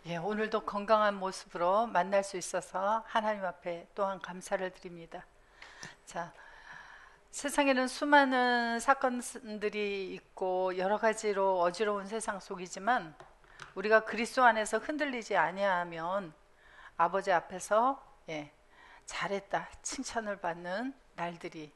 예, 오늘도 건강한 모습으로 만날 수 있어서 하나님 앞에 또한 감사를 드립니다. 자, 세상에는 수많은 사건들이 있고 여러 가지로 어지러운 세상 속이지만 우리가 그리스도 안에서 흔들리지 아니하면 아버지 앞에서 잘했다 칭찬을 받는 날들이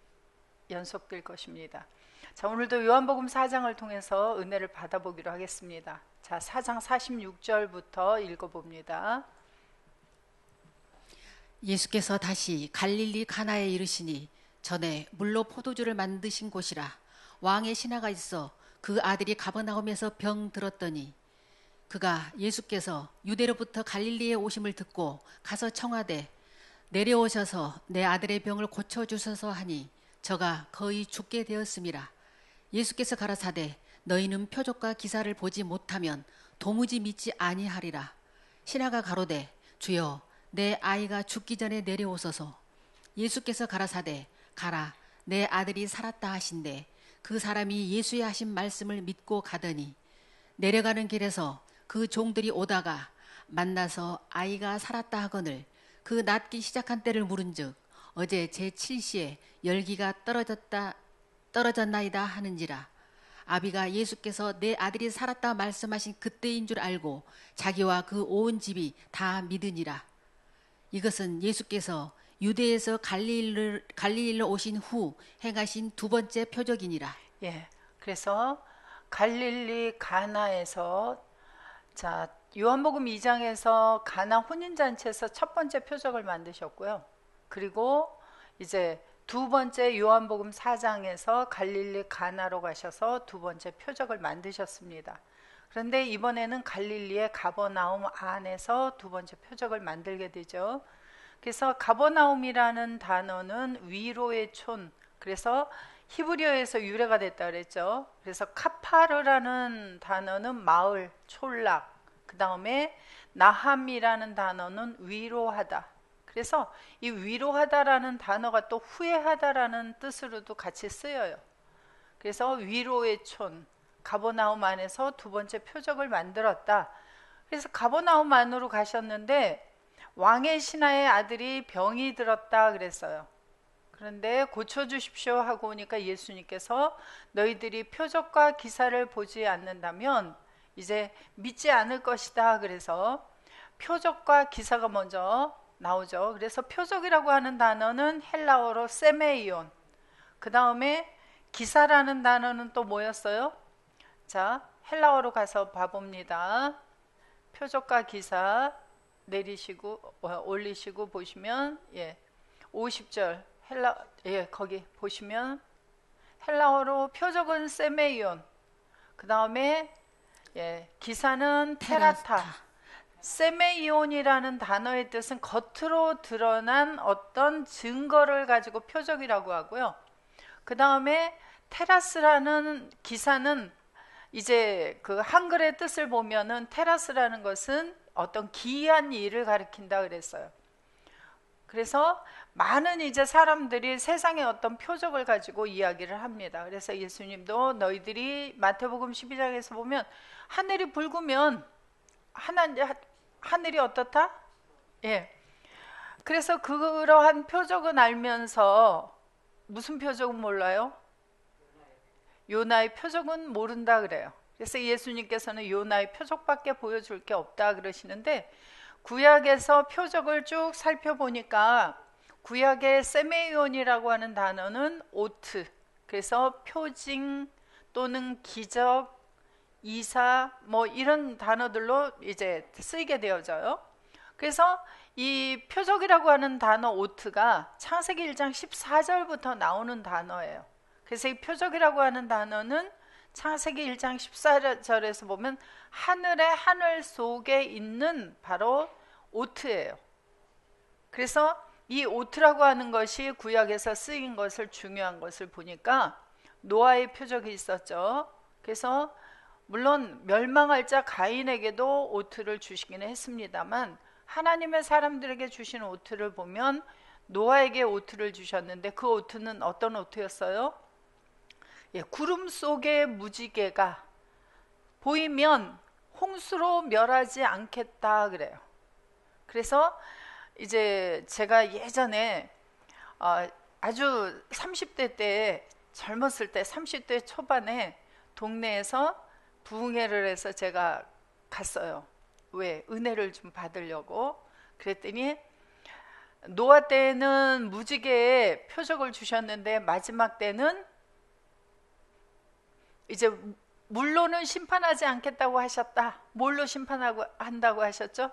연속될 것입니다. 자, 오늘도 요한복음 4장을 통해서 은혜를 받아보기로 하겠습니다. 자, 4장 46절부터 읽어봅니다. 예수께서 다시 갈릴리 가나에 이르시니 전에 물로 포도주를 만드신 곳이라. 왕의 신하가 있어 그 아들이 가버나움에서 병 들었더니 그가 예수께서 유대로부터 갈릴리에 오심을 듣고 가서 청하되 내려오셔서 내 아들의 병을 고쳐주소서 하니 저가 거의 죽게 되었음이라. 예수께서 가라사대 너희는 표적과 기사를 보지 못하면 도무지 믿지 아니하리라. 신하가 가로되 주여 내 아이가 죽기 전에 내려오소서. 예수께서 가라사대 가라 내 아들이 살았다 하신대 그 사람이 예수의 하신 말씀을 믿고 가더니 내려가는 길에서 그 종들이 오다가 만나서 아이가 살았다 하거늘 그 낫기 시작한 때를 물은즉 어제 제7시에 열기가 떨어졌나이다 하는지라. 아비가 예수께서 내 아들이 살았다 말씀하신 그때인 줄 알고 자기와 그 온 집이 다 믿으니라. 이것은 예수께서 유대에서 갈릴리로 오신 후 행하신 두 번째 표적이니라. 예, 그래서 갈릴리 가나에서 자 요한복음 2장에서 가나 혼인잔치에서 첫 번째 표적을 만드셨고요. 그리고 이제 두 번째 요한복음 4장에서 갈릴리 가나로 가셔서 두 번째 표적을 만드셨습니다. 그런데 이번에는 갈릴리의 가버나움 안에서 두 번째 표적을 만들게 되죠. 그래서 가버나움이라는 단어는 위로의 촌, 그래서 히브리어에서 유래가 됐다 그랬죠. 그래서 카파르라는 단어는 마을, 촌락, 그 다음에 나함이라는 단어는 위로하다. 그래서 이 위로하다라는 단어가 또 후회하다라는 뜻으로도 같이 쓰여요. 그래서 위로의 촌, 가버나움 안에서 두 번째 표적을 만들었다. 그래서 가버나움 안으로 가셨는데 왕의 신하의 아들이 병이 들었다 그랬어요. 그런데 고쳐주십시오 하고 오니까 예수님께서 너희들이 표적과 기사를 보지 않는다면 이제 믿지 않을 것이다. 그래서 표적과 기사가 먼저 나오죠. 그래서 표적이라고 하는 단어는 헬라어로 세메이온, 그 다음에 기사라는 단어는 또 뭐였어요? 자, 헬라어로 가서 봐봅니다. 표적과 기사 내리시고 올리시고 보시면 50절 거기 보시면 헬라어로 표적은 세메이온, 그 다음에 기사는 테라타. 세메이온이라는 단어의 뜻은 겉으로 드러난 어떤 증거를 가지고 표적이라고 하고요. 그 다음에 테라스라는 기사는 이제 그 한글의 뜻을 보면은 테라스라는 것은 어떤 기이한 일을 가리킨다 그랬어요. 그래서 많은 이제 사람들이 세상의 어떤 표적을 가지고 이야기를 합니다. 그래서 예수님도 너희들이 마태복음 12장에서 보면 하늘이 붉으면 하늘이 어떻다? 예. 그래서 그러한 표적은 알면서 무슨 표적은 몰라요? 요나의 표적은 모른다 그래요. 그래서 예수님께서는 요나의 표적밖에 보여줄 게 없다 그러시는데 구약에서 표적을 쭉 살펴보니까 구약의 세메이온이라고 하는 단어는 오트, 그래서 표징 또는 기적, 이사 뭐 이런 단어들로 이제 쓰이게 되어져요. 그래서 이 표적이라고 하는 단어 오트가 창세기 1장 14절부터 나오는 단어예요. 그래서 이 표적이라고 하는 단어는 창세기 1장 14절에서 보면 하늘의 하늘 속에 있는 바로 오트예요. 그래서 이 오트라고 하는 것이 구약에서 쓰인 것을 중요한 것을 보니까 노아의 표적이 있었죠. 그래서 물론 멸망할 자 가인에게도 오트를 주시기는 했습니다만 하나님의 사람들에게 주신 오트를 보면 노아에게 오트를 주셨는데 그 오트는 어떤 오트였어요? 구름 속의 무지개가 보이면 홍수로 멸하지 않겠다 그래요. 그래서 이제 제가 예전에 아주 30대 때, 젊었을 때 30대 초반에 동네에서 부흥회를 해서 제가 갔어요. 왜? 은혜를 좀 받으려고. 그랬더니 노아 때는 무지개의 표적을 주셨는데 마지막 때는 이제 물로는 심판하지 않겠다고 하셨다. 뭘로 심판하고 한다고 하셨죠?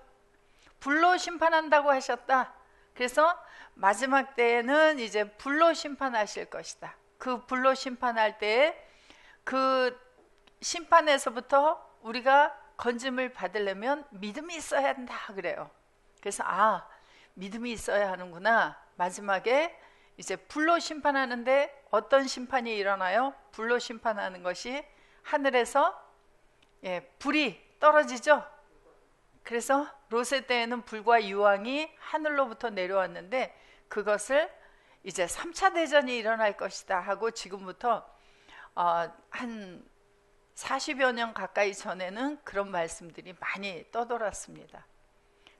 불로 심판한다고 하셨다. 그래서 마지막 때에는 이제 불로 심판하실 것이다. 그 불로 심판할 때 그 심판에서부터 우리가 건짐을 받으려면 믿음이 있어야 한다 그래요. 그래서 믿음이 있어야 하는구나. 마지막에 이제 불로 심판하는데 어떤 심판이 일어나요? 불로 심판하는 것이 하늘에서 불이 떨어지죠. 그래서 롯의 때에는 불과 유황이 하늘로부터 내려왔는데 그것을 이제 3차 대전이 일어날 것이다 하고 지금부터 한 40여 년 가까이 전에는 그런 말씀들이 많이 떠돌았습니다.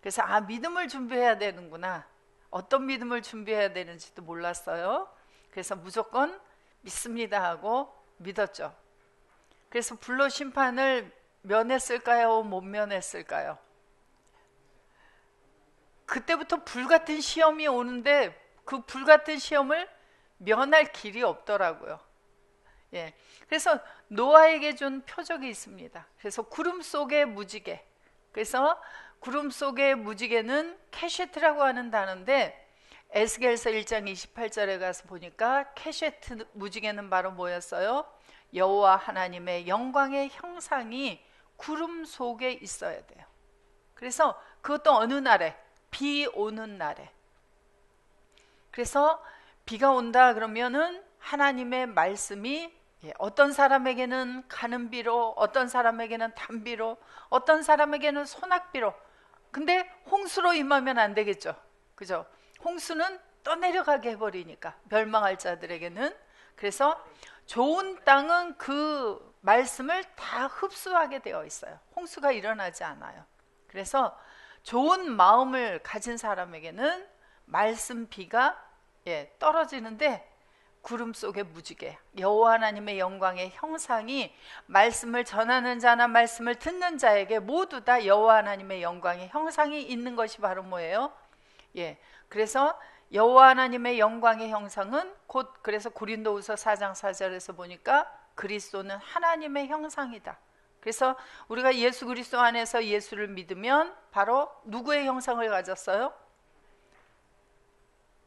그래서 믿음을 준비해야 되는구나. 어떤 믿음을 준비해야 되는지도 몰랐어요. 그래서 무조건 믿습니다 하고 믿었죠. 그래서 불로 심판을 면했을까요? 못 면했을까요? 그때부터 불같은 시험이 오는데 그 불같은 시험을 면할 길이 없더라고요. 그래서 노아에게 준 표적이 있습니다. 그래서 구름 속의 무지개. 그래서 구름 속의 무지개는 캐셰트라고 하는 단어인데 에스겔서 1장 28절에 가서 보니까 캐셰트 무지개는 바로 뭐였어요? 여호와 하나님의 영광의 형상이 구름 속에 있어야 돼요. 그래서 그것도 어느 날에? 비 오는 날에. 그래서 비가 온다 그러면은 하나님의 말씀이 어떤 사람에게는 가는 비로, 어떤 사람에게는 단비로, 어떤 사람에게는 소낙비로. 근데 홍수로 임하면 안 되겠죠. 그죠? 홍수는 떠내려가게 해버리니까 멸망할 자들에게는. 그래서 좋은 땅은 그 말씀을 다 흡수하게 되어 있어요. 홍수가 일어나지 않아요. 그래서 좋은 마음을 가진 사람에게는 말씀 비가 떨어지는데 구름 속의 무지개, 여호와 하나님의 영광의 형상이 말씀을 전하는 자나 말씀을 듣는 자에게 모두 다 여호와 하나님의 영광의 형상이 있는 것이 바로 뭐예요? 그래서 여호와 하나님의 영광의 형상은 곧, 그래서 고린도후서 4장 4절에서 보니까 그리스도는 하나님의 형상이다. 그래서 우리가 예수 그리스도 안에서 예수를 믿으면 바로 누구의 형상을 가졌어요?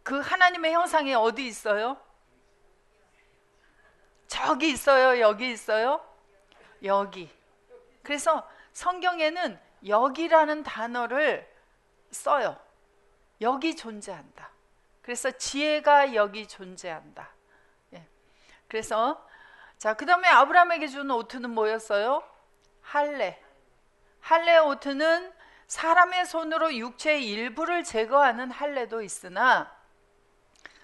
그 하나님의 형상이 어디 있어요? 저기 있어요? 여기 있어요? 여기. 그래서 성경에는 여기라는 단어를 써요. 여기 존재한다. 그래서 지혜가 여기 존재한다. 그래서 그 다음에 아브라함에게 준 오트는 뭐였어요? 할례. 할례 오트는 사람의 손으로 육체의 일부를 제거하는 할례도 있으나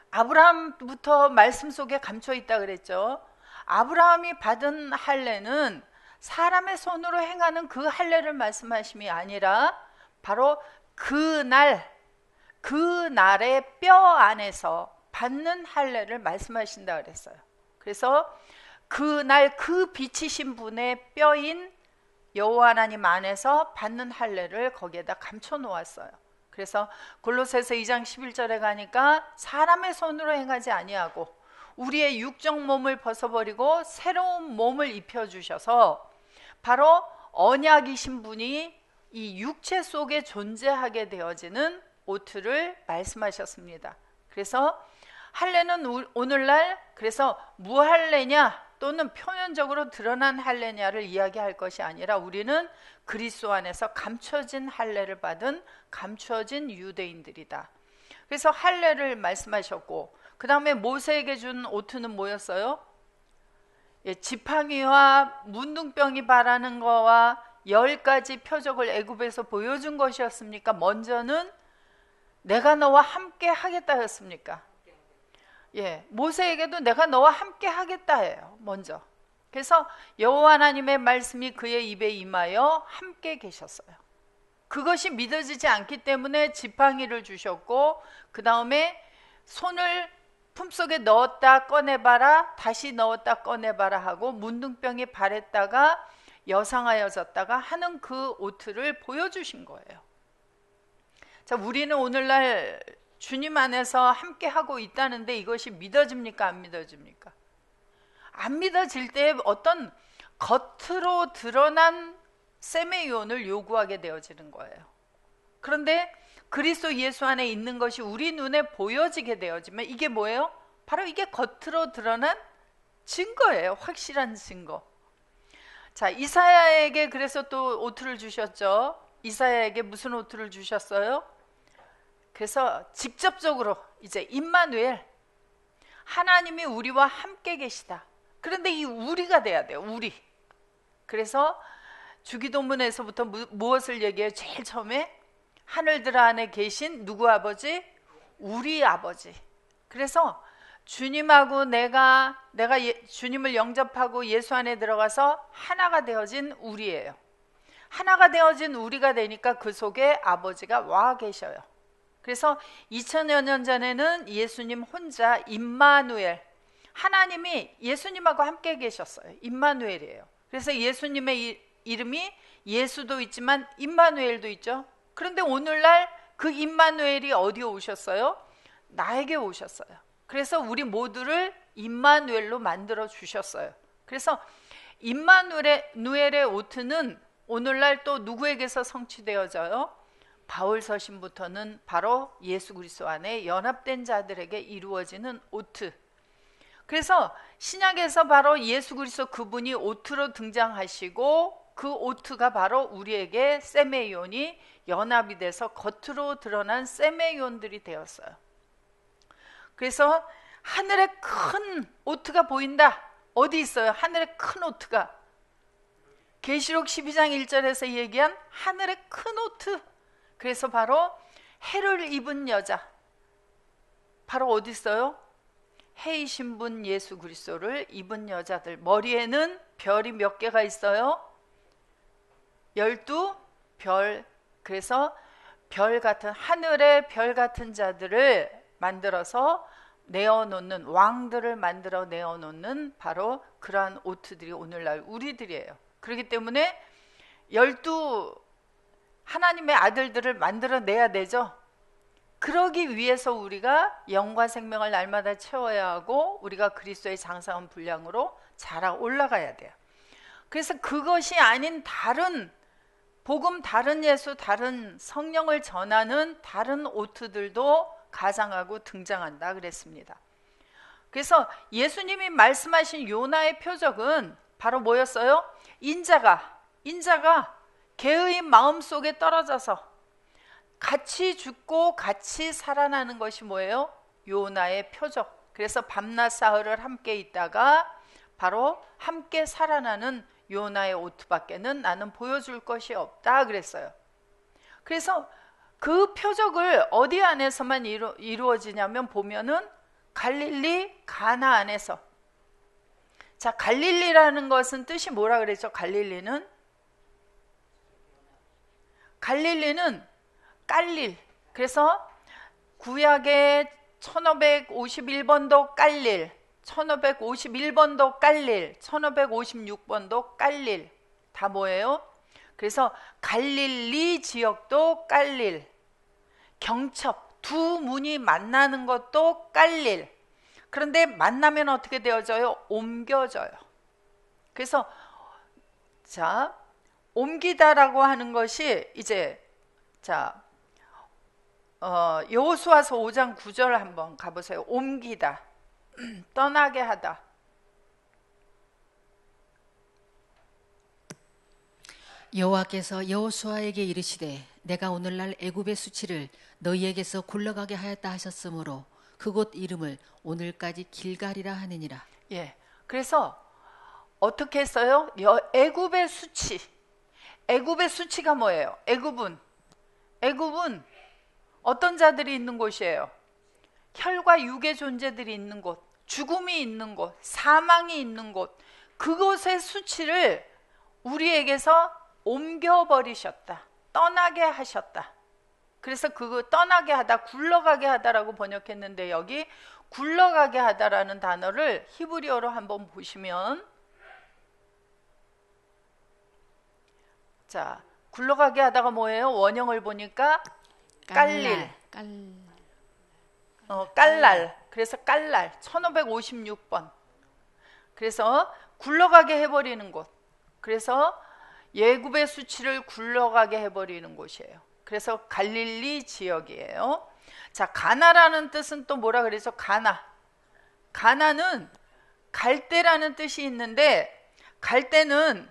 아브라함부터 말씀 속에 감춰 있다 그랬죠. 아브라함이 받은 할례는 사람의 손으로 행하는 그 할례를 말씀하심이 아니라 바로 그날의 뼈 안에서 받는 할례를 말씀하신다 그랬어요. 그래서 그날 그 비치신 분의 뼈인 여호와 하나님 안에서 받는 할례를 거기에다 감춰 놓았어요. 그래서 골로새서 2장 11절에 가니까 사람의 손으로 행하지 아니하고 우리의 육적 몸을 벗어버리고 새로운 몸을 입혀주셔서 바로 언약이신 분이 이 육체 속에 존재하게 되어지는 오트를 말씀하셨습니다. 그래서 할례는 오늘날 그래서 무할례냐 또는 표면적으로 드러난 할례냐를 이야기할 것이 아니라 우리는 그리스도 안에서 감춰진 할례를 받은 감춰진 유대인들이다. 그래서 할례를 말씀하셨고 그 다음에 모세에게 준 오트는 뭐였어요? 지팡이와 문둥병이 바라는 거와 10가지 표적을 애굽에서 보여준 것이었습니까? 먼저는 내가 너와 함께 하겠다였습니까? 모세에게도 내가 너와 함께 하겠다 해요. 먼저. 그래서 여호와 하나님의 말씀이 그의 입에 임하여 함께 계셨어요. 그것이 믿어지지 않기 때문에 지팡이를 주셨고, 그 다음에 손을 품속에 넣었다 꺼내봐라, 다시 넣었다 꺼내봐라 하고 문둥병이 발했다가 여상하여졌다가 하는 그 오트를 보여주신 거예요. 자, 우리는 오늘날 주님 안에서 함께 하고 있다는데 이것이 믿어집니까? 안 믿어집니까? 안 믿어질 때 어떤 겉으로 드러난 세메이온을 요구하게 되어지는 거예요. 그런데 그리스도 예수 안에 있는 것이 우리 눈에 보여지게 되어지면 이게 뭐예요? 바로 이게 겉으로 드러난 증거예요. 확실한 증거. 자, 이사야에게 그래서 또 오트를 주셨죠. 이사야에게 무슨 오트를 주셨어요? 그래서 직접적으로 이제 임마누엘, 하나님이 우리와 함께 계시다. 그런데 이 우리가 돼야 돼요. 우리. 그래서 주기도문에서부터 무엇을 얘기해요? 제일 처음에 하늘들 안에 계신 누구 아버지? 우리 아버지. 그래서 주님하고 내가 주님을 영접하고 예수 안에 들어가서 하나가 되어진 우리예요. 하나가 되어진 우리가 되니까 그 속에 아버지가 와 계셔요. 그래서 2000여 년 전에는 예수님 혼자 임마누엘, 하나님이 예수님하고 함께 계셨어요. 임마누엘이에요. 그래서 예수님의 이름이 예수도 있지만 임마누엘도 있죠. 그런데 오늘날 그 임마누엘이 어디에 오셨어요? 나에게 오셨어요. 그래서 우리 모두를 임마누엘로 만들어 주셨어요. 그래서 임마누엘의 오트는 오늘날 또 누구에게서 성취되어져요? 바울 서신부터는 바로 예수 그리스도 안에 연합된 자들에게 이루어지는 오트. 그래서 신약에서 바로 예수 그리스도 그분이 오트로 등장하시고 그 오트가 바로 우리에게 세메이온이 연합이 돼서 겉으로 드러난 세메이온들이 되었어요. 그래서 하늘에 큰 오트가 보인다. 어디 있어요? 하늘에 큰 오트가. 계시록 12장 1절에서 얘기한 하늘에 큰 오트. 그래서 바로 해를 입은 여자. 바로 어디 있어요? 해이신 분 예수 그리스도를 입은 여자들. 머리에는 별이 몇 개가 있어요? 12별. 그래서 별 같은, 하늘의 별 같은 자들을 만들어서 내어놓는, 왕들을 만들어 내어놓는 바로 그러한 오트들이 오늘날 우리들이에요. 그렇기 때문에 12 하나님의 아들들을 만들어내야 되죠. 그러기 위해서 우리가 영과 생명을 날마다 채워야 하고 우리가 그리스도의 장사한 분량으로 자라 올라가야 돼요. 그래서 그것이 아닌 다른 복음, 다른 예수, 다른 성령을 전하는 다른 오트들도 가장하고 등장한다 그랬습니다. 그래서 예수님이 말씀하신 요나의 표적은 바로 뭐였어요? 인자가 개의 마음속에 떨어져서 같이 죽고 같이 살아나는 것이 뭐예요? 요나의 표적. 그래서 밤낮 사흘을 함께 있다가 바로 함께 살아나는 요나의 오트밖에는 나는 보여줄 것이 없다 그랬어요. 그래서 그 표적을 어디 안에서만 이루어지냐면 보면은 갈릴리 가나 안에서. 자, 갈릴리라는 것은 뜻이 뭐라 그랬죠? 갈릴리는 깔릴. 그래서 구약의 1551번도 깔릴, 1551번도 깔릴, 1556번도 깔릴. 다 뭐예요? 그래서 갈릴리 지역도 깔릴, 경첩, 두 문이 만나는 것도 깔릴. 그런데 만나면 어떻게 되어져요? 옮겨져요. 그래서 자, 옮기다라고 하는 것이 이제 여호수아서 5장 9절 한번 가보세요. 옮기다, 떠나게 하다. 여호와께서 여호수아에게 이르시되 내가 오늘날 애굽의 수치를 너희에게서 굴러가게 하였다 하셨으므로 그곳 이름을 오늘까지 길갈이라 하느니라. 예, 그래서 어떻게 했어요? 애굽의 수치. 애굽의 수치가 뭐예요? 애굽은 어떤 자들이 있는 곳이에요? 혈과 육의 존재들이 있는 곳, 죽음이 있는 곳, 사망이 있는 곳. 그곳의 수치를 우리에게서 옮겨버리셨다. 떠나게 하셨다. 그래서 그거 떠나게 하다, 굴러가게 하다라고 번역했는데 여기 굴러가게 하다라는 단어를 히브리어로 한번 보시면, 자, 굴러가게 하다가 뭐예요? 원형을 보니까 깔릴, 깔날. 그래서 깔날 1556번. 그래서 굴러가게 해버리는 곳. 그래서 예굽의 수치를 굴러가게 해버리는 곳이에요. 그래서 갈릴리 지역이에요. 자, 가나라는 뜻은 또 뭐라 그래서 가나는 갈대라는 뜻이 있는데, 갈대는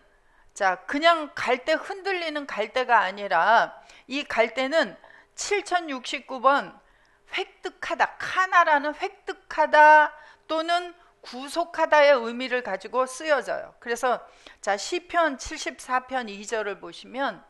자, 그냥 갈대 흔들리는 갈대가 아니라 이 갈대는 7069번 획득하다, 카나라는 획득하다 또는 구속하다의 의미를 가지고 쓰여져요. 그래서 자, 시편 74편 2절을 보시면,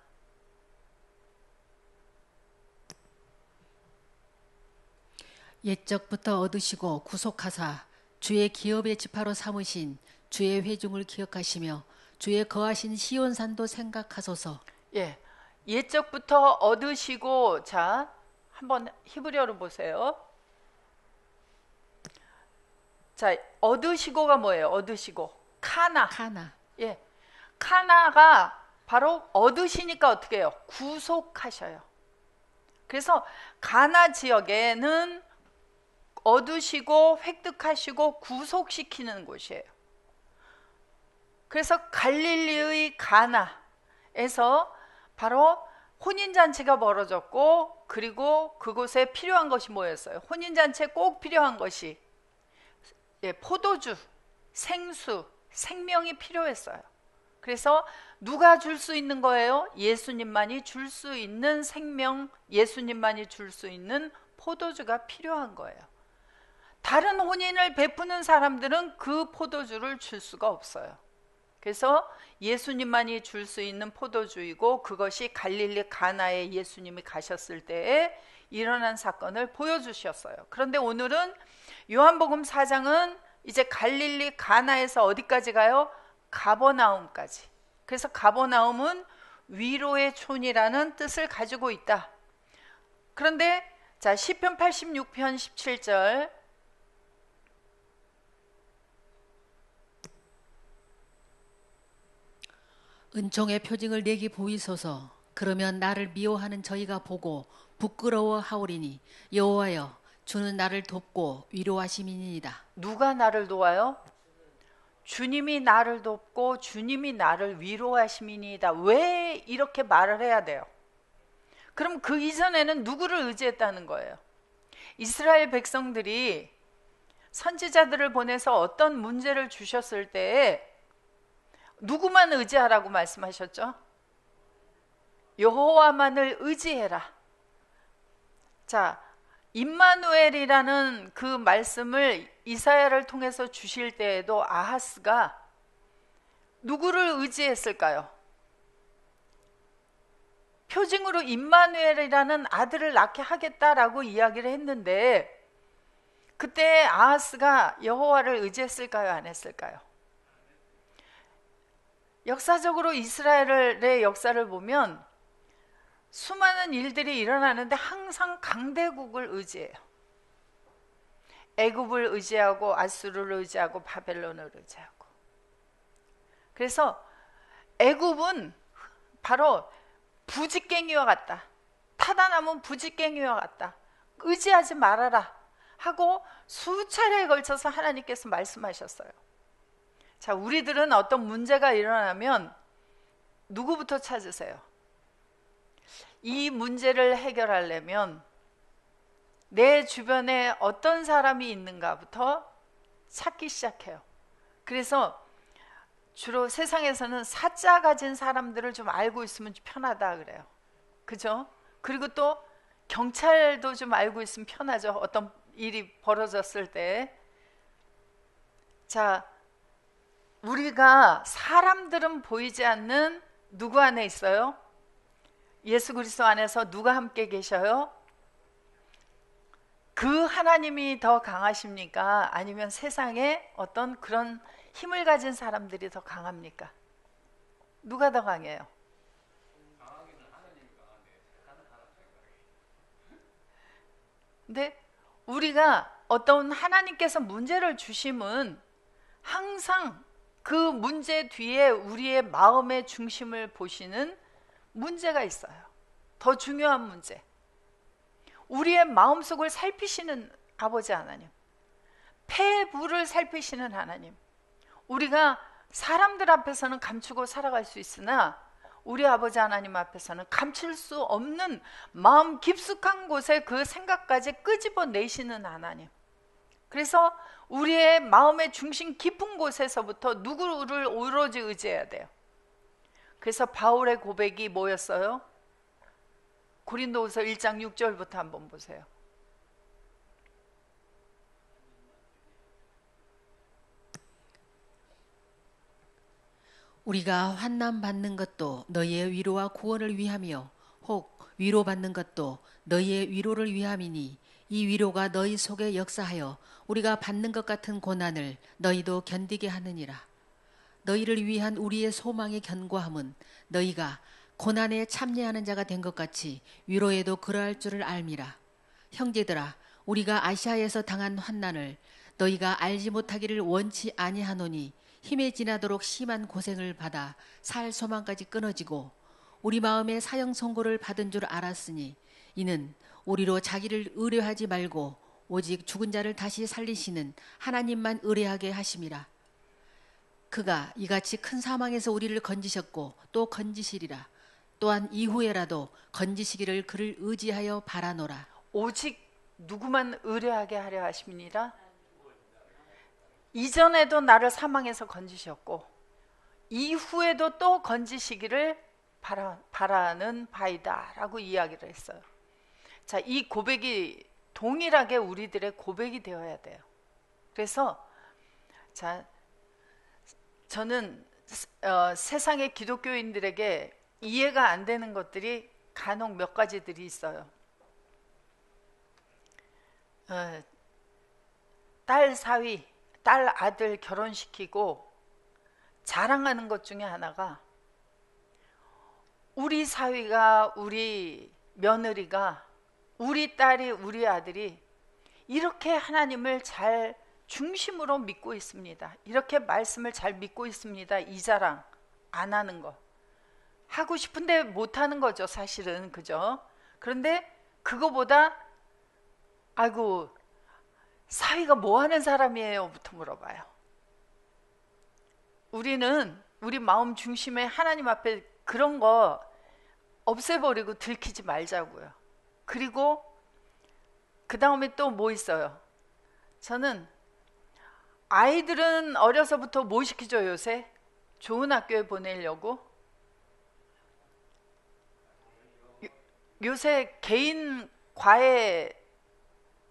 옛적부터 얻으시고 구속하사 주의 기업의 지파로 삼으신 주의 회중을 기억하시며 주의 거하신 시온산도 생각하소서. 예, 옛적부터 얻으시고, 자, 한번 히브리어로 보세요. 자, 얻으시고가 뭐예요? 얻으시고 카나. 예, 카나가 바로 얻으시니까 어떻게 해요? 구속하셔요. 그래서 가나 지역에는 얻으시고 획득하시고 구속시키는 곳이에요. 그래서 갈릴리의 가나에서 바로 혼인잔치가 벌어졌고, 그리고 그곳에 필요한 것이 뭐였어요? 혼인잔치에 꼭 필요한 것이 포도주, 생수, 생명이 필요했어요. 그래서 누가 줄 수 있는 거예요? 예수님만이 줄 수 있는 생명, 예수님만이 줄 수 있는 포도주가 필요한 거예요. 다른 혼인을 베푸는 사람들은 그 포도주를 줄 수가 없어요. 그래서 예수님만이 줄 수 있는 포도주이고, 그것이 갈릴리 가나에 예수님이 가셨을 때에 일어난 사건을 보여주셨어요. 그런데 오늘은 요한복음 4장은 이제 갈릴리 가나에서 어디까지 가요? 가버나움까지. 그래서 가버나움은 위로의 촌이라는 뜻을 가지고 있다. 그런데 자, 시편 86편 17절, 은총의 표징을 내게 보이소서. 그러면 나를 미워하는 저희가 보고 부끄러워하오리니 여호와여 주는 나를 돕고 위로하심이니이다. 누가 나를 도와요? 주님이 나를 돕고 주님이 나를 위로하심이니이다. 왜 이렇게 말을 해야 돼요? 그럼 그 이전에는 누구를 의지했다는 거예요? 이스라엘 백성들이 선지자들을 보내서 어떤 문제를 주셨을 때에 누구만 의지하라고 말씀하셨죠? 여호와만을 의지해라. 자, 임마누엘이라는 그 말씀을 이사야를 통해서 주실 때에도 아하스가 누구를 의지했을까요? 표징으로 임마누엘이라는 아들을 낳게 하겠다라고 이야기를 했는데, 그때 아하스가 여호와를 의지했을까요? 안 했을까요? 역사적으로 이스라엘의 역사를 보면 수많은 일들이 일어나는데 항상 강대국을 의지해요. 애굽을 의지하고 아수르를 의지하고 바벨론을 의지하고. 그래서 애굽은 바로 부직갱이와 같다. 타다남은 부직갱이와 같다. 의지하지 말아라 하고 수차례에 걸쳐서 하나님께서 말씀하셨어요. 자, 우리들은 어떤 문제가 일어나면 누구부터 찾으세요? 이 문제를 해결하려면 내 주변에 어떤 사람이 있는가부터 찾기 시작해요. 그래서 주로 세상에서는 사자 가진 사람들을 좀 알고 있으면 편하다 그래요. 그죠? 그리고 또 경찰도 좀 알고 있으면 편하죠. 어떤 일이 벌어졌을 때. 자, 우리가 사람들은 보이지 않는 누구 안에 있어요? 예수 그리스도 안에서 누가 함께 계셔요? 그 하나님이 더 강하십니까? 아니면 세상에 어떤 그런 힘을 가진 사람들이 더 강합니까? 누가 더 강해요? 근데 우리가 어떤 하나님께서 문제를 주심은 항상 그 문제 뒤에 우리의 마음의 중심을 보시는 문제가 있어요. 더 중요한 문제. 우리의 마음속을 살피시는 아버지 하나님, 폐부를 살피시는 하나님. 우리가 사람들 앞에서는 감추고 살아갈 수 있으나 우리 아버지 하나님 앞에서는 감출 수 없는 마음 깊숙한 곳에 그 생각까지 끄집어내시는 하나님. 그래서 우리의 마음의 중심 깊은 곳에서부터 누구를 오로지 의지해야 돼요. 그래서 바울의 고백이 뭐였어요? 고린도후서 1장 6절부터 한번 보세요. 우리가 환난 받는 것도 너희의 위로와 구원을 위하며 혹 위로받는 것도 너희의 위로를 위함이니 이 위로가 너희 속에 역사하여 우리가 받는 것 같은 고난을 너희도 견디게 하느니라. 너희를 위한 우리의 소망의 견고함은 너희가 고난에 참여하는 자가 된 것 같이 위로에도 그러할 줄을 알미라. 형제들아, 우리가 아시아에서 당한 환난을 너희가 알지 못하기를 원치 아니하노니 힘에 지나도록 심한 고생을 받아 살 소망까지 끊어지고 우리 마음에 사형 선고를 받은 줄 알았으니 이는 우리로 자기를 의뢰하지 말고 오직 죽은 자를 다시 살리시는 하나님만 의뢰하게 하심이라. 그가 이같이 큰 사망에서 우리를 건지셨고 또 건지시리라. 또한 이후에라도 건지시기를 그를 의지하여 바라노라. 오직 누구만 의뢰하게 하려 하심이니라. 이전에도 나를 사망에서 건지셨고 이후에도 또 건지시기를 바라는 바이다 라고 이야기를 했어요. 자, 이 고백이 동일하게 우리들의 고백이 되어야 돼요. 그래서 자, 저는 세상의 기독교인들에게 이해가 안 되는 것들이 간혹 몇 가지들이 있어요. 딸 사위, 딸 아들 결혼시키고 자랑하는 것 중에 하나가 우리 사위가, 우리 며느리가, 우리 딸이, 우리 아들이 이렇게 하나님을 잘 중심으로 믿고 있습니다. 이렇게 말씀을 잘 믿고 있습니다. 이 자랑 안 하는 거. 하고 싶은데 못 하는 거죠, 사실은. 그죠? 그런데 그거보다 아이고 사위가 뭐 하는 사람이에요? 부터 물어봐요. 우리는 우리 마음 중심에 하나님 앞에 그런 거 없애버리고 들키지 말자고요. 그리고 그 다음에 또 뭐 있어요? 저는 아이들은 어려서부터 뭐 시키죠, 요새? 좋은 학교에 보내려고? 요새 개인 과외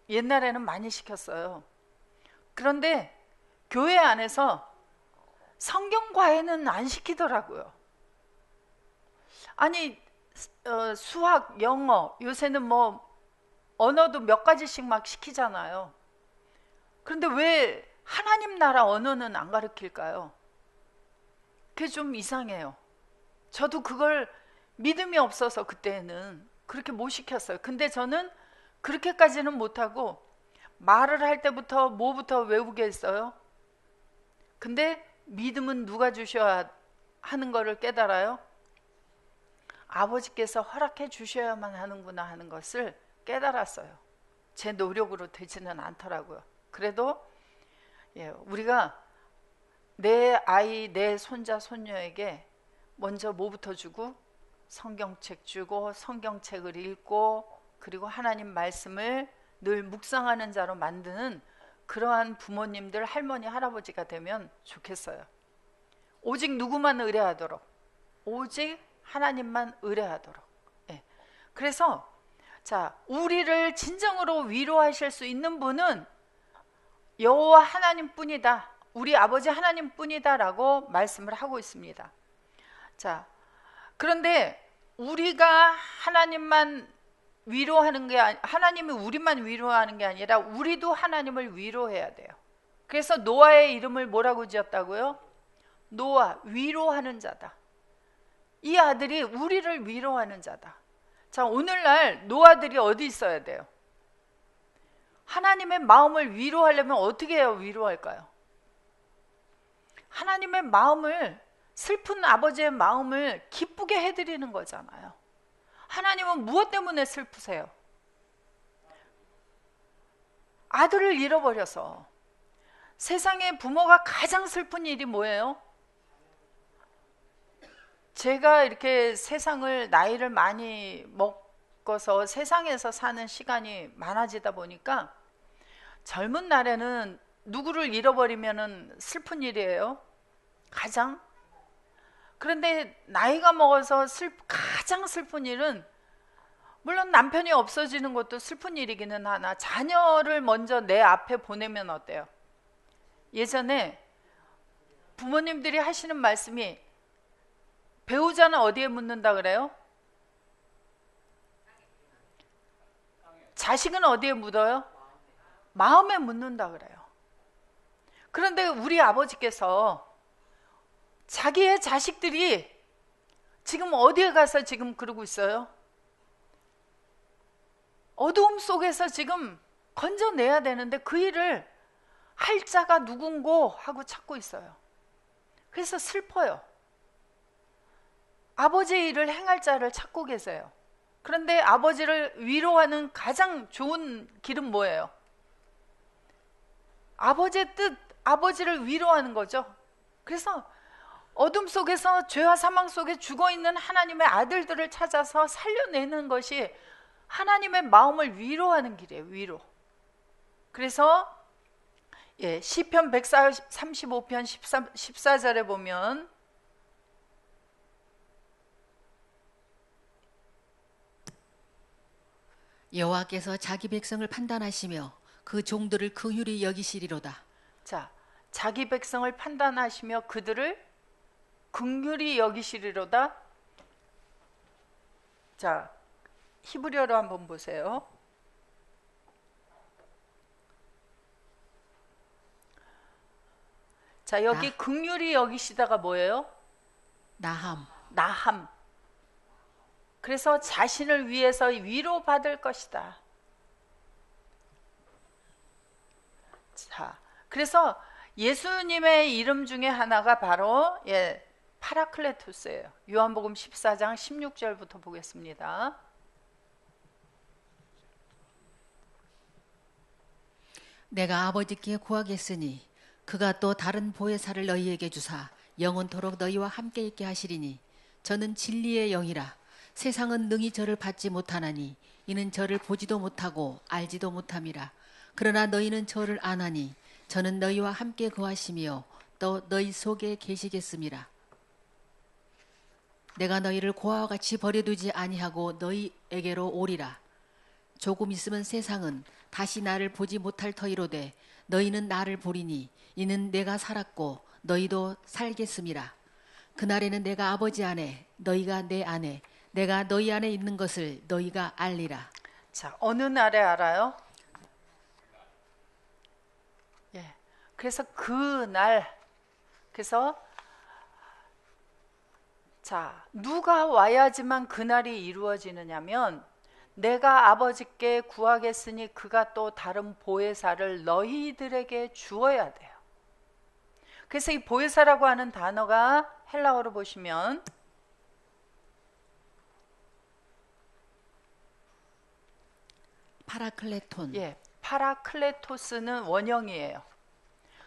옛날에는 많이 시켰어요. 그런데 교회 안에서 성경 과외는 안 시키더라고요. 아니 수학, 영어, 요새는 뭐 언어도 몇 가지씩 막 시키잖아요. 그런데 왜 하나님 나라 언어는 안 가르칠까요? 그게 좀 이상해요. 저도 그걸 믿음이 없어서 그때는 그렇게 못 시켰어요. 근데 저는 그렇게까지는 못하고 말을 할 때부터 뭐부터 외우게 했어요. 근데 믿음은 누가 주셔야 하는 거를 깨달아요? 아버지께서 허락해 주셔야만 하는구나 하는 것을 깨달았어요. 제 노력으로 되지는 않더라고요. 그래도 우리가 내 아이, 내 손자, 손녀에게 먼저 뭐부터 주고 성경책 주고 성경책을 읽고 그리고 하나님 말씀을 늘 묵상하는 자로 만드는 그러한 부모님들, 할머니, 할아버지가 되면 좋겠어요. 오직 누구만 의뢰하도록, 오직 하나님만 의뢰하도록. 그래서 자, 우리를 진정으로 위로하실 수 있는 분은 여호와 하나님뿐이다. 우리 아버지 하나님뿐이다라고 말씀을 하고 있습니다. 자, 그런데 우리가 하나님만 위로하는 게 하나님이 우리만 위로하는 게 아니라 우리도 하나님을 위로해야 돼요. 그래서 노아의 이름을 뭐라고 지었다고요? 노아, 위로하는 자다. 이 아들이 우리를 위로하는 자다. 자, 오늘날 노아들이 어디 있어야 돼요? 하나님의 마음을 위로하려면 어떻게 해야 위로할까요? 하나님의 마음을, 슬픈 아버지의 마음을 기쁘게 해드리는 거잖아요. 하나님은 무엇 때문에 슬프세요? 아들을 잃어버려서. 세상에 부모가 가장 슬픈 일이 뭐예요? 제가 이렇게 세상을, 나이를 많이 먹어서 세상에서 사는 시간이 많아지다 보니까 젊은 날에는 누구를 잃어버리면 슬픈 일이에요. 가장. 그런데 나이가 먹어서 가장 슬픈 일은, 물론 남편이 없어지는 것도 슬픈 일이기는 하나, 자녀를 먼저 내 앞에 보내면 어때요? 예전에 부모님들이 하시는 말씀이, 배우자는 어디에 묻는다 그래요? 자식은 어디에 묻어요? 마음에 묻는다 그래요. 그런데 우리 아버지께서 자기의 자식들이 지금 어디에 가서 지금 그러고 있어요? 어두움 속에서 지금 건져내야 되는데 그 일을 할 자가 누군고 하고 찾고 있어요. 그래서 슬퍼요. 아버지의 일을 행할 자를 찾고 계세요. 그런데 아버지를 위로하는 가장 좋은 길은 뭐예요? 아버지의 뜻, 아버지를 위로하는 거죠. 그래서 어둠 속에서, 죄와 사망 속에 죽어있는 하나님의 아들들을 찾아서 살려내는 것이 하나님의 마음을 위로하는 길이에요. 위로. 그래서 시편 135편 14절에 보면, 여호와께서 자기 백성을 판단하시며 그 종들을 긍휼히 여기시리로다. 자, 자기 백성을 판단하시며 그들을 긍휼히 여기시리로다. 자, 히브리어로 한번 보세요. 자, 여기 긍휼히 여기시다가 뭐예요? 나함. 나함. 그래서 자신을 위해서 위로받을 것이다. 자, 그래서 예수님의 이름 중에 하나가 바로 파라클레토스예요. 요한복음 14장 16절부터 보겠습니다. 내가 아버지께 구하겠으니 그가 또 다른 보혜사를 너희에게 주사 영원토록 너희와 함께 있게 하시리니 저는 진리의 영이라. 세상은 능히 저를 받지 못하나니 이는 저를 보지도 못하고 알지도 못함이라. 그러나 너희는 저를 아나니 저는 너희와 함께 거하시며 또 너희 속에 계시겠음이라. 내가 너희를 고아와 같이 버려두지 아니하고 너희에게로 오리라. 조금 있으면 세상은 다시 나를 보지 못할 터이로되 너희는 나를 보리니 이는 내가 살았고 너희도 살겠음이라. 그날에는 내가 아버지 안에 너희가 내 안에 내가 너희 안에 있는 것을 너희가 알리라. 자, 어느 날에 알아요? 그래서 그 날, 그래서 자, 누가 와야지만 그날이 이루어지느냐면, 내가 아버지께 구하겠으니 그가 또 다른 보혜사를 너희들에게 주어야 돼요. 그래서 이 보혜사라고 하는 단어가 헬라어로 보시면 파라클레톤. 파라클레토스는 원형이에요.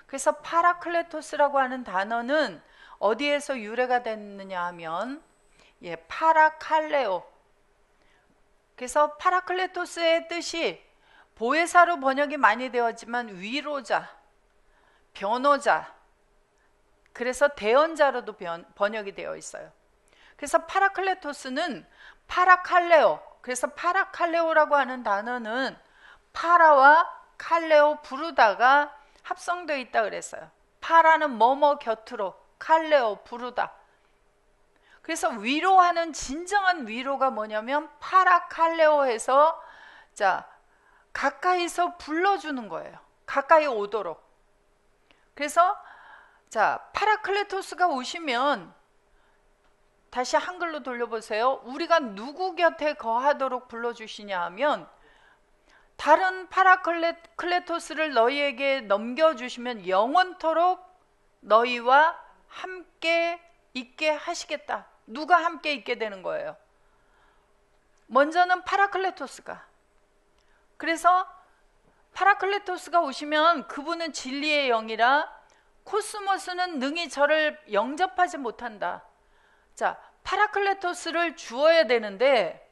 그래서 파라클레토스라고 하는 단어는 어디에서 유래가 됐느냐 하면 파라칼레오. 그래서 파라클레토스의 뜻이 보혜사로 번역이 많이 되었지만 위로자, 변호자, 그래서 대언자로도 번역이 되어 있어요. 그래서 파라클레토스는 파라칼레오, 그래서 파라칼레오라고 하는 단어는 파라와 칼레오 부르다가 합성되어 있다 그랬어요. 파라는 뭐뭐 곁으로, 칼레오 부르다. 그래서 위로하는 진정한 위로가 뭐냐면 파라칼레오에서 자 가까이서 불러주는 거예요. 가까이 오도록. 그래서 자, 파라클레토스가 오시면 다시 한글로 돌려보세요. 우리가 누구 곁에 거하도록 불러주시냐 하면 다른 파라클레토스를 너희에게 넘겨주시면 영원토록 너희와 함께 있게 하시겠다. 누가 함께 있게 되는 거예요? 먼저는 파라클레토스가. 그래서 파라클레토스가 오시면 그분은 진리의 영이라 코스모스는 능히 저를 영접하지 못한다. 자, 파라클레토스를 주어야 되는데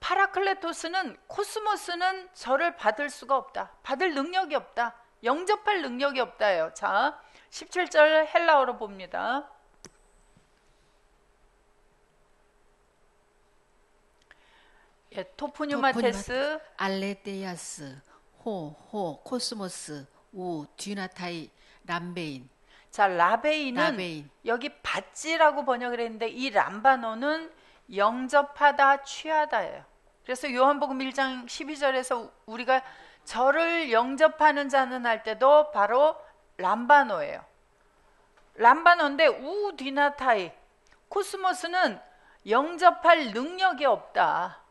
파라클레토스는 코스모스는 저를 받을 수가 없다. 받을 능력이 없다. 영접할 능력이 없다예요. 자, 17절 헬라어로 봅니다. 예, 토프뉴마테스 알레테야스 호 코스모스 우 듀나타이 람베인. 자, 라베인은 라베인. 여기 받지라고 번역을 했는데 이 람바노는 영접하다, 취하다예요. 그래서 요한복음 1장 12절에서 우리가 저를 영접하는 자는 할 때도 바로 람바노예요. 람바노인데 우 디나타이 코스모스는 영접할 능력이 없다.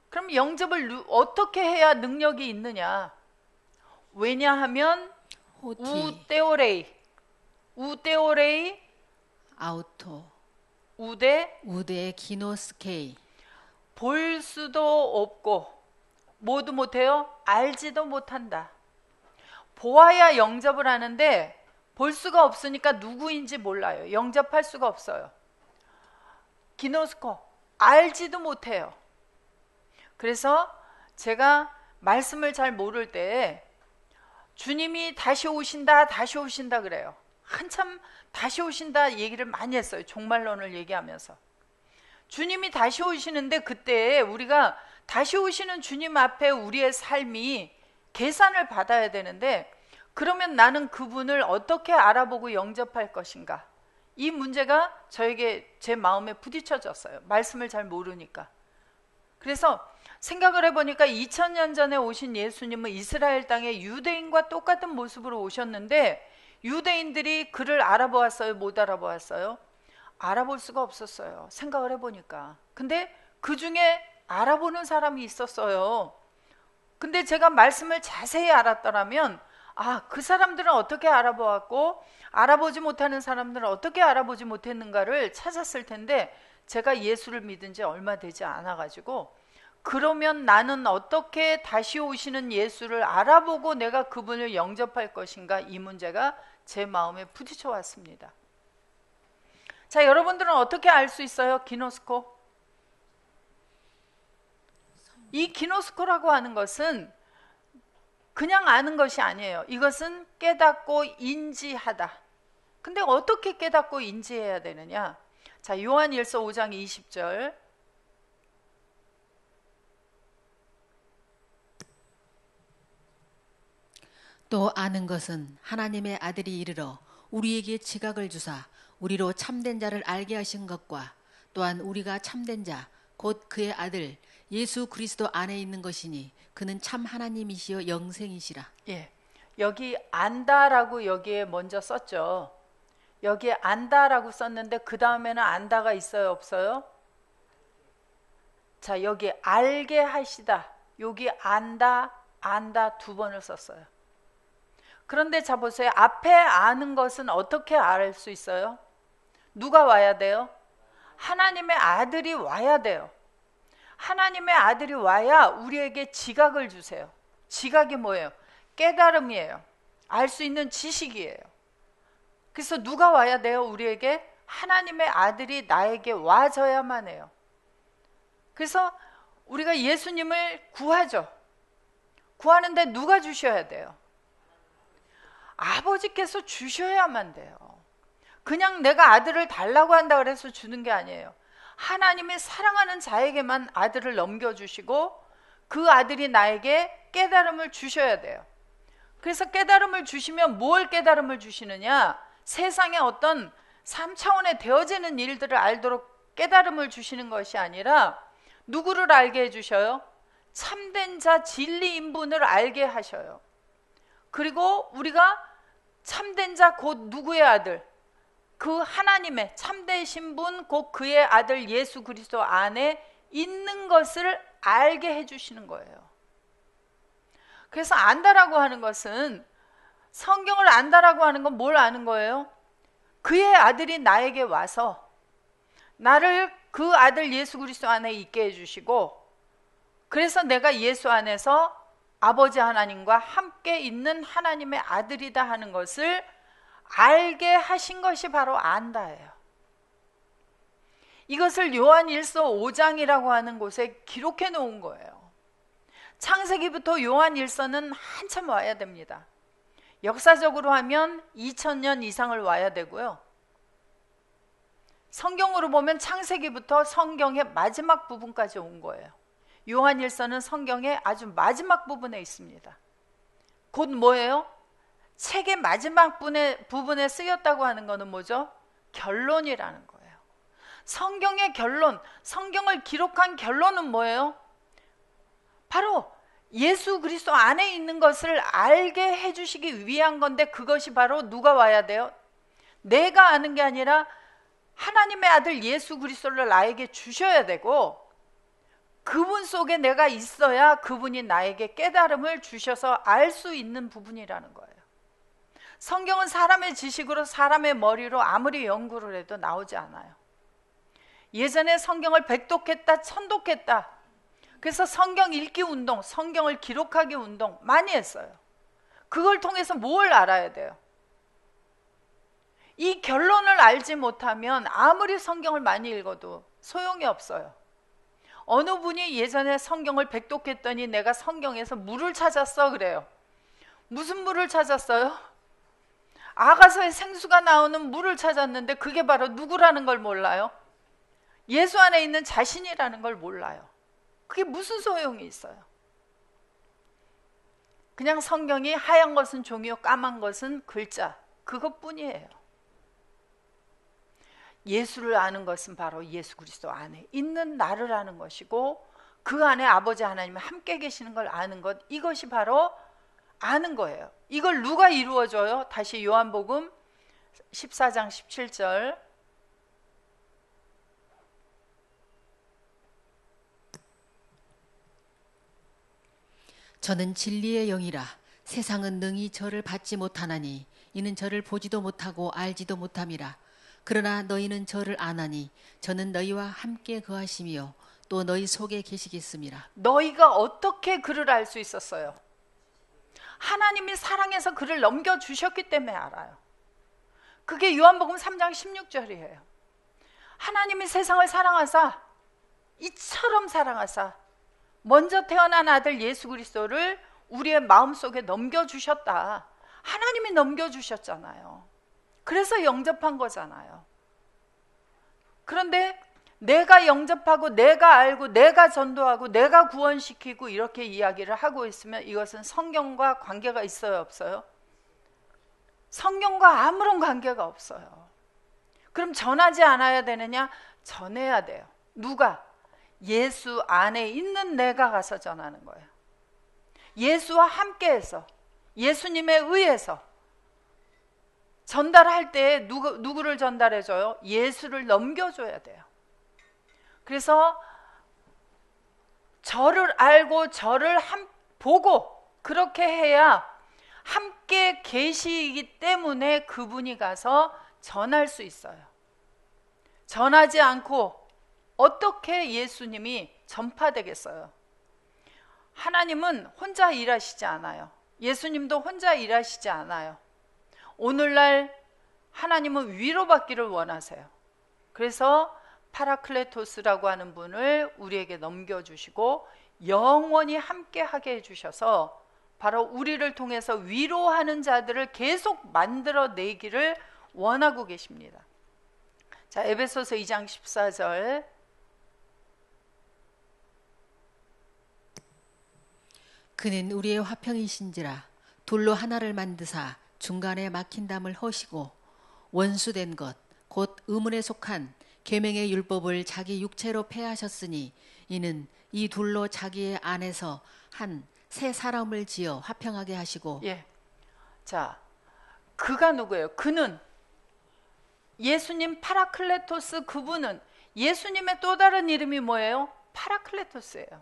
그럼 영접을 어떻게 해야 능력이 있느냐? 왜냐하면 호티 우테오레이 아우토 우데 기노스케이. 볼 수도 없고 뭐도 못해요? 알지도 못한다. 보아야 영접을 하는데 볼 수가 없으니까 누구인지 몰라요. 영접할 수가 없어요. 기노스코 알지도 못해요. 그래서 제가 말씀을 잘 모를 때 주님이 다시 오신다 그래요. 한참 다시 오신다 얘기를 많이 했어요. 종말론을 얘기하면서. 주님이 다시 오시는데 그때 우리가 다시 오시는 주님 앞에 우리의 삶이 계산을 받아야 되는데 그러면 나는 그분을 어떻게 알아보고 영접할 것인가? 이 문제가 저에게 제 마음에 부딪혀졌어요. 말씀을 잘 모르니까. 그래서 생각을 해보니까 2000년 전에 오신 예수님은 이스라엘 땅에 유대인과 똑같은 모습으로 오셨는데 유대인들이 그를 알아보았어요? 못 알아보았어요? 알아볼 수가 없었어요. 생각을 해보니까. 근데 그 중에 알아보는 사람이 있었어요. 근데 제가 말씀을 자세히 알았더라면 그 사람들은 어떻게 알아보았고 알아보지 못하는 사람들은 어떻게 알아보지 못했는가를 찾았을 텐데 제가 예수를 믿은 지 얼마 되지 않아가지고 그러면 나는 어떻게 다시 오시는 예수를 알아보고 내가 그분을 영접할 것인가? 이 문제가 제 마음에 부딪혀 왔습니다. 자, 여러분들은 어떻게 알 수 있어요? 기노스코? 이 기노스코라고 하는 것은 그냥 아는 것이 아니에요. 이것은 깨닫고 인지하다. 근데 어떻게 깨닫고 인지해야 되느냐? 자, 요한일서 5장 20절. 또 아는 것은 하나님의 아들이 이르러 우리에게 지각을 주사 우리로 참된 자를 알게 하신 것과 또한 우리가 참된 자 곧 그의 아들 예수 그리스도 안에 있는 것이니 그는 참 하나님이시여 영생이시라. 예, 여기 안다라고 여기에 먼저 썼죠. 여기에 안다라고 썼는데 그 다음에는 안다가 있어요, 없어요? 자, 여기 알게 하시다. 여기 안다 두 번을 썼어요. 그런데 자 보세요. 앞에 아는 것은 어떻게 알 수 있어요? 누가 와야 돼요? 하나님의 아들이 와야 돼요. 하나님의 아들이 와야 우리에게 지각을 주세요. 지각이 뭐예요? 깨달음이에요. 알 수 있는 지식이에요. 그래서 누가 와야 돼요? 우리에게? 하나님의 아들이 나에게 와줘야만 해요. 그래서 우리가 예수님을 구하죠. 구하는데 누가 주셔야 돼요? 아버지께서 주셔야만 돼요. 그냥 내가 아들을 달라고 한다 그래서 주는 게 아니에요. 하나님이 사랑하는 자에게만 아들을 넘겨주시고 그 아들이 나에게 깨달음을 주셔야 돼요. 그래서 깨달음을 주시면 뭘 깨달음을 주시느냐? 세상의 어떤 3차원에 되어지는 일들을 알도록 깨달음을 주시는 것이 아니라 누구를 알게 해주셔요? 참된 자 진리 인분을 알게 하셔요. 그리고 우리가 참된 자 곧 누구의 아들? 그 하나님의 참되신 분 곧 그의 아들 예수 그리스도 안에 있는 것을 알게 해주시는 거예요. 그래서 안다라고 하는 것은, 성경을 안다라고 하는 건 뭘 아는 거예요? 그의 아들이 나에게 와서 나를 그 아들 예수 그리스도 안에 있게 해주시고, 그래서 내가 예수 안에서 아버지 하나님과 함께 있는 하나님의 아들이다 하는 것을 알게 하신 것이 바로 안다예요. 이것을 요한일서 5장이라고 하는 곳에 기록해 놓은 거예요. 창세기부터 요한일서는 한참 와야 됩니다. 역사적으로 하면 2000년 이상을 와야 되고요. 성경으로 보면 창세기부터 성경의 마지막 부분까지 온 거예요. 요한일서는 성경의 아주 마지막 부분에 있습니다. 곧 뭐예요? 책의 마지막 부분에 쓰였다고 하는 것은 뭐죠? 결론이라는 거예요. 성경의 결론, 성경을 기록한 결론은 뭐예요? 바로 예수 그리스도 안에 있는 것을 알게 해주시기 위한 건데, 그것이 바로 누가 와야 돼요? 내가 아는 게 아니라 하나님의 아들 예수 그리스도를 나에게 주셔야 되고, 그분 속에 내가 있어야 그분이 나에게 깨달음을 주셔서 알 수 있는 부분이라는 거예요. 성경은 사람의 지식으로, 사람의 머리로 아무리 연구를 해도 나오지 않아요. 예전에 성경을 백독했다, 천독했다, 그래서 성경 읽기 운동, 성경을 기록하기 운동 많이 했어요. 그걸 통해서 뭘 알아야 돼요? 이 결론을 알지 못하면 아무리 성경을 많이 읽어도 소용이 없어요. 어느 분이 예전에 성경을 백독했더니 내가 성경에서 물을 찾았어 그래요. 무슨 물을 찾았어요? 아가서에 생수가 나오는 물을 찾았는데 그게 바로 누구라는 걸 몰라요. 예수 안에 있는 자신이라는 걸 몰라요. 그게 무슨 소용이 있어요? 그냥 성경이 하얀 것은 종이요 까만 것은 글자, 그것뿐이에요. 예수를 아는 것은 바로 예수 그리스도 안에 있는 나를 아는 것이고, 그 안에 아버지 하나님이 함께 계시는 걸 아는 것, 이것이 바로 아는 거예요. 이걸 누가 이루어줘요? 다시 요한복음 14장 17절. 저는 진리의 영이라. 세상은 능히 저를 받지 못하나니 이는 저를 보지도 못하고 알지도 못함이라. 그러나 너희는 저를 아나니 저는 너희와 함께 거하시며 또 너희 속에 계시겠습니다. 너희가 어떻게 그를 알 수 있었어요? 하나님이 사랑해서 그를 넘겨주셨기 때문에 알아요. 그게 요한복음 3장 16절이에요. 하나님이 세상을 사랑하사, 이처럼 사랑하사 먼저 태어난 아들 예수 그리스도를 우리의 마음속에 넘겨주셨다. 하나님이 넘겨주셨잖아요. 그래서 영접한 거잖아요. 그런데 내가 영접하고 내가 알고 내가 전도하고 내가 구원시키고 이렇게 이야기를 하고 있으면 이것은 성경과 관계가 있어요, 없어요? 성경과 아무런 관계가 없어요. 그럼 전하지 않아야 되느냐? 전해야 돼요. 누가? 예수 안에 있는 내가 가서 전하는 거예요. 예수와 함께해서, 예수님에 의해서 전달할 때 누구를 전달해줘요? 예수를 넘겨줘야 돼요. 그래서 저를 알고 저를 보고 그렇게 해야 함께 계시기 때문에 그분이 가서 전할 수 있어요. 전하지 않고 어떻게 예수님이 전파되겠어요? 하나님은 혼자 일하시지 않아요. 예수님도 혼자 일하시지 않아요. 오늘날 하나님은 위로받기를 원하세요. 그래서 파라클레토스라고 하는 분을 우리에게 넘겨주시고 영원히 함께 하게 해주셔서 바로 우리를 통해서 위로하는 자들을 계속 만들어내기를 원하고 계십니다. 자, 에베소서 2장 14절. 그는 우리의 화평이신지라. 돌로 하나를 만드사 중간에 막힌 담을 허시고 원수된 것 곧 의문에 속한 계명의 율법을 자기 육체로 폐하셨으니 이는 이 둘로 자기의 안에서 한 새 사람을 지어 화평하게 하시고. 예. 자, 그가 누구예요? 그는 예수님 파라클레토스, 그분은 예수님의 또 다른 이름이 뭐예요? 파라클레토스예요.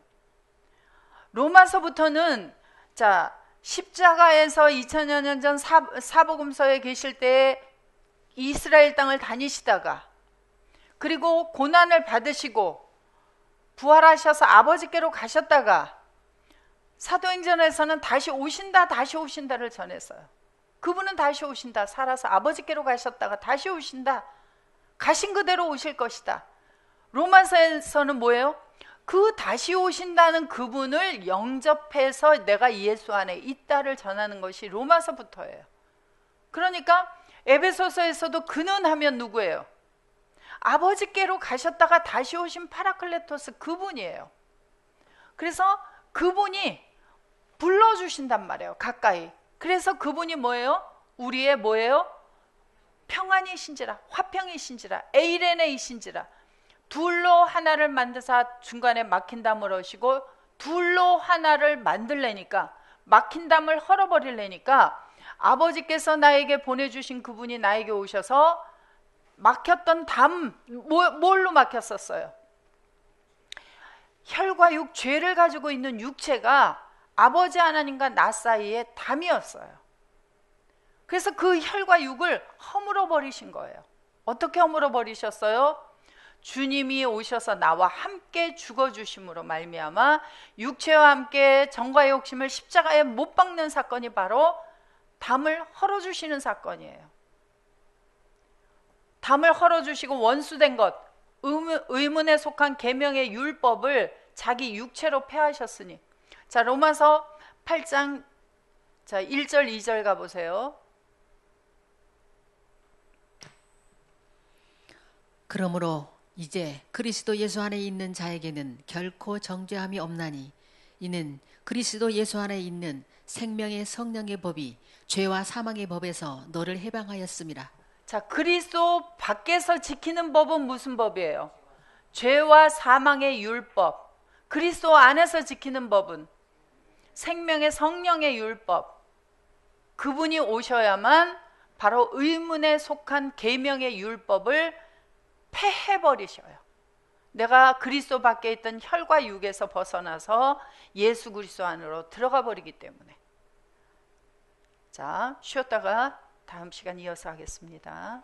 로마서부터는 자, 십자가에서 2000여 년 전 사복음서에 계실 때 이스라엘 땅을 다니시다가 그리고 고난을 받으시고 부활하셔서 아버지께로 가셨다가 사도행전에서는 다시 오신다를 전했어요. 그분은 다시 오신다. 살아서 아버지께로 가셨다가 다시 오신다. 가신 그대로 오실 것이다. 로마서에서는 뭐예요? 그 다시 오신다는 그분을 영접해서 내가 예수 안에 있다를 전하는 것이 로마서부터예요. 그러니까 에베소서에서도 그는 하면 누구예요? 아버지께로 가셨다가 다시 오신 파라클레토스, 그분이에요. 그래서 그분이 불러주신단 말이에요. 가까이. 그래서 그분이 뭐예요? 우리의 뭐예요? 평안이신지라, 화평이신지라, 에이레네이신지라. 둘로 하나를 만드사 중간에 막힌 담을 하시고 둘로 하나를 만들래니까, 막힌 담을 헐어버리려니까 아버지께서 나에게 보내주신 그분이 나에게 오셔서 막혔던 담, 뭘로 막혔었어요? 혈과 육, 죄를 가지고 있는 육체가 아버지 하나님과 나 사이에 담이었어요. 그래서 그 혈과 육을 허물어 버리신 거예요. 어떻게 허물어 버리셨어요? 주님이 오셔서 나와 함께 죽어주심으로 말미암아 육체와 함께 정과 욕심을 십자가에 못 박는 사건이 바로 담을 헐어주시는 사건이에요. 담을 헐어주시고 원수된 것, 의문에 속한 계명의 율법을 자기 육체로 폐하셨으니. 자, 로마서 8장 자 1절 2절 가보세요. 그러므로 이제 그리스도 예수 안에 있는 자에게는 결코 정죄함이 없나니 이는 그리스도 예수 안에 있는 생명의 성령의 법이 죄와 사망의 법에서 너를 해방하였음이라. 자, 그리스도 밖에서 지키는 법은 무슨 법이에요? 죄와 사망의 율법. 그리스도 안에서 지키는 법은 생명의 성령의 율법. 그분이 오셔야만 바로 의문에 속한 계명의 율법을 폐해버리셔요. 내가 그리스도 밖에 있던 혈과 육에서 벗어나서 예수 그리스도 안으로 들어가 버리기 때문에. 자, 쉬었다가 다음 시간 이어서 하겠습니다.